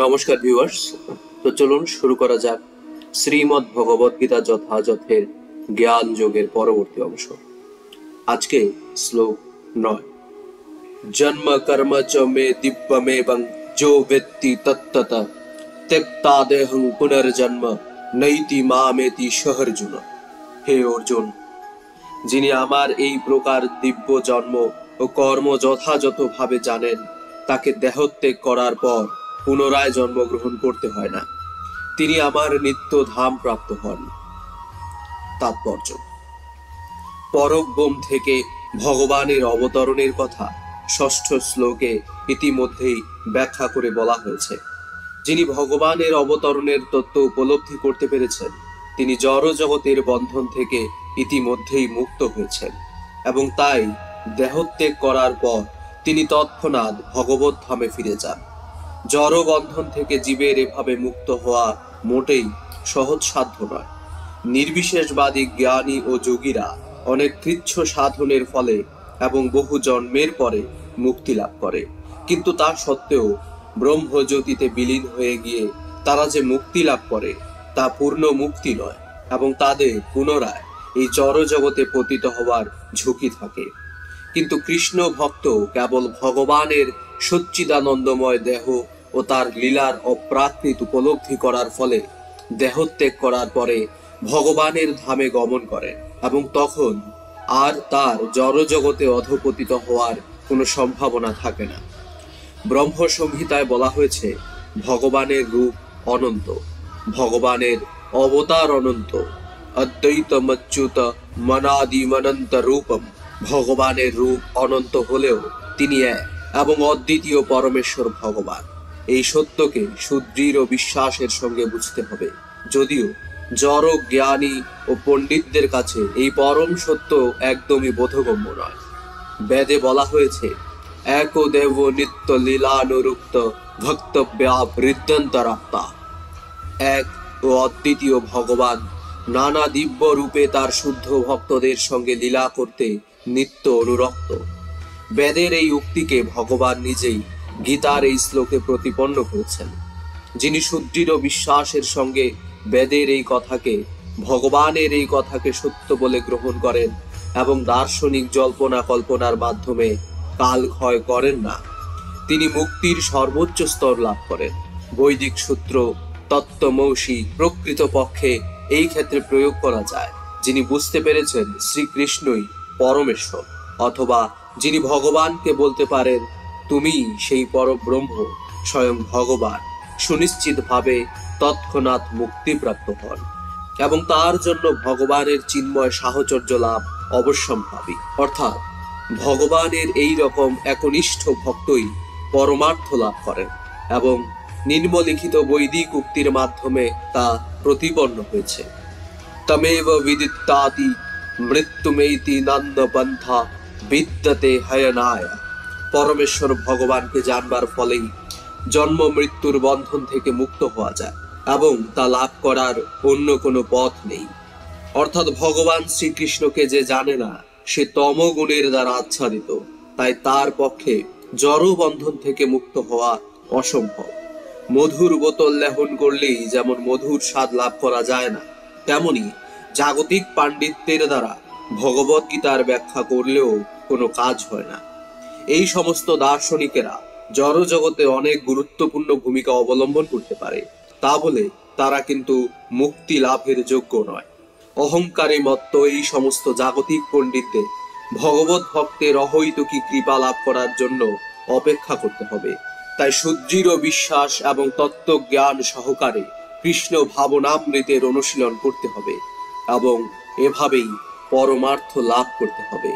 নমস্কার ভিউয়ার্স। তো চলুন শুরু করা যাক শ্রীমদ্ ভগবদ গীতা যথাযথের জ্ঞান যোগের পরবর্তী অংশ। আজকে শ্লোক 9। জন্ম কর্ম চ মে দিব্যমেবং যো বেত্তি তত্তত ত্যক্তা দেহং পুনর্জন্ম নৈতি মামেতি সহর্জুন। হে অর্জুন, যিনি আমার এই প্রকার দিব্য জন্ম ও কর্ম যথাযথভাবে জানেন, তাকে দেহত্যাগ করার পর পুনরায় জন্মগ্রহণ করতে হয় না। তিনি আমার নিত্য ধাম প্রাপ্ত হন। তাৎপর্য: পরব্রহ্ম থেকে ভগবানের অবতরণের কথা ষষ্ঠ শ্লোকে ইতিমধ্যেই ব্যাখ্যা করে বলা হয়েছে। যিনি ভগবানের অবতরণের তত্ত্ব উপলব্ধি করতে পেরেছেন, তিনি জড় জগতের বন্ধন থেকে ইতিমধ্যেই মুক্ত হয়েছেন এবং তাই দেহত্যাগ করার পর তিনি তৎক্ষণাৎ ভগবত ধামে ফিরে যান। জড় বন্ধন থেকে জীবের এভাবে মুক্ত হওয়া মোটেই সহজসাধ্য নয়। নির্বিশেষবাদী জ্ঞানী ও যোগীরা অনেক কৃচ্ছ সাধনের ফলে এবং বহু জন্মের পরে মুক্তি লাভ করে, কিন্তু তা সত্ত্বেও ব্রহ্মজ্যোতিতে বিলীন হয়ে গিয়ে তারা যে মুক্তি লাভ করে তা পূর্ণ মুক্তি নয় এবং তাদের পুনরায় এই জড় জগতে পতিত হওয়ার ঝুঁকি থাকে। কিন্তু কৃষ্ণ ভক্ত কেবল ভগবানের সচ্চিদানন্দময় দেহ ও তার লীলার অপ্রাকৃত উপলব্ধি করার ফলে দেহত্যাগ করার পরে ভগবানের ধামে গমন করেন এবং তখন আর তার জড় জগতে অধঃপতিত হওয়ার কোনো সম্ভাবনা থাকে না। ব্রহ্ম সংহিতায় বলা হয়েছে, ভগবানের রূপ অনন্ত, ভগবানের অবতার অনন্ত, অদ্বৈতমচ্যুত মনাদিমনন্ত রূপম। ভগবানের রূপ অনন্ত হলেও তিনি এক এবং অদ্বিতীয় পরমেশ্বর ভগবান। এই সত্যকে সুদৃঢ় বিশ্বাসের সঙ্গে বুঝতে হবে। যদিও জড় জ্ঞানী ও পণ্ডিতদের কাছে এই পরম সত্য একদমই বোধগম্য নয়। বেদে বলা হয়েছে, এক দেব নিত্য লীলানুরুক্ত ভক্তব্যাবৃদ্ধন্তরাত্মা। এক ও অদ্বিতীয় ভগবান নানা দিব্য রূপে তার শুদ্ধ ভক্তদের সঙ্গে লীলা করতে নিত্য অনুরক্ত। বেদের এই উক্তিকে ভগবান নিজেই গীতার এই শ্লোকে প্রতিপন্ন করেছেন। যিনি সুদৃঢ় বিশ্বাসের সঙ্গে বেদের এই কথাকে, ভগবানের এই কথাকে সত্য বলে গ্রহণ করেন এবং দার্শনিক জল্পনা কল্পনার মাধ্যমে কাল ক্ষয় করেন না, তিনি মুক্তির সর্বোচ্চ স্তর লাভ করেন। বৈদিক সূত্র তত্ত্বমসি প্রকৃতপক্ষে এই ক্ষেত্রে প্রয়োগ করা যায়। যিনি বুঝতে পেরেছেন শ্রীকৃষ্ণই পরমেশ্বর, অথবা যিনি ভগবানকে বলতে পারেন তুমি সেই পরব্রহ্ম, স্বয়ং ভগবান, সুনিশ্চিতভাবে তৎক্ষণাৎ মুক্তিপ্রাপ্ত হন এবং তার জন্য ভগবানের চিন্ময় সাহচর্য লাভ অবশ্যম্ভাবী। অর্থাৎ ভগবানের এই রকম একনিষ্ঠ ভক্তই পরমার্থ লাভ করেন এবং নিম্নলিখিত বৈদিক উক্তির মাধ্যমে তা প্রতিপন্ন হয়েছে। তমেব বিদিত্তাতি মৃত্যুমেতি নান্য পন্থা বিদ্যতে হয়নায়। পরমেশ্বর ভগবানকে জানবার ফলেই জন্ম মৃত্যুর বন্ধন থেকে মুক্ত হওয়া যায় এবং তা লাভ করার অন্য কোনো পথ নেই। অর্থাৎ ভগবান শ্রীকৃষ্ণকে যে জানে না, সে তমগুণের দ্বারা আচ্ছাদিত, তাই তার পক্ষে জড় বন্ধন থেকে মুক্ত হওয়া অসম্ভব। মধুর বোতল লেহন করলেই যেমন মধুর স্বাদ লাভ করা যায় না, তেমনি জাগতিক পাণ্ডিত্যের দ্বারা ভগবত গীতার ব্যাখ্যা করলেও কোনো কাজ হয় না। এই সমস্ত দার্শনিকেরা জড় জগতে অনেক গুরুত্বপূর্ণ ভূমিকা অবলম্বন করতে পারে, তা বলে তারা কিন্তু মুক্তি লাভের যোগ্য নয়। অহংকারে মত্ত এই সমস্ত জাগতিক পণ্ডিতদের ভগবত ভক্তের অহৈতুকী কৃপা লাভ করার জন্য অপেক্ষা করতে হবে। তাই সুদৃঢ় বিশ্বাস এবং তত্ত্বজ্ঞান সহকারে কৃষ্ণ ভাবনামৃতের অনুশীলন করতে হবে এবং এভাবেই পরমার্থ লাভ করতে হবে।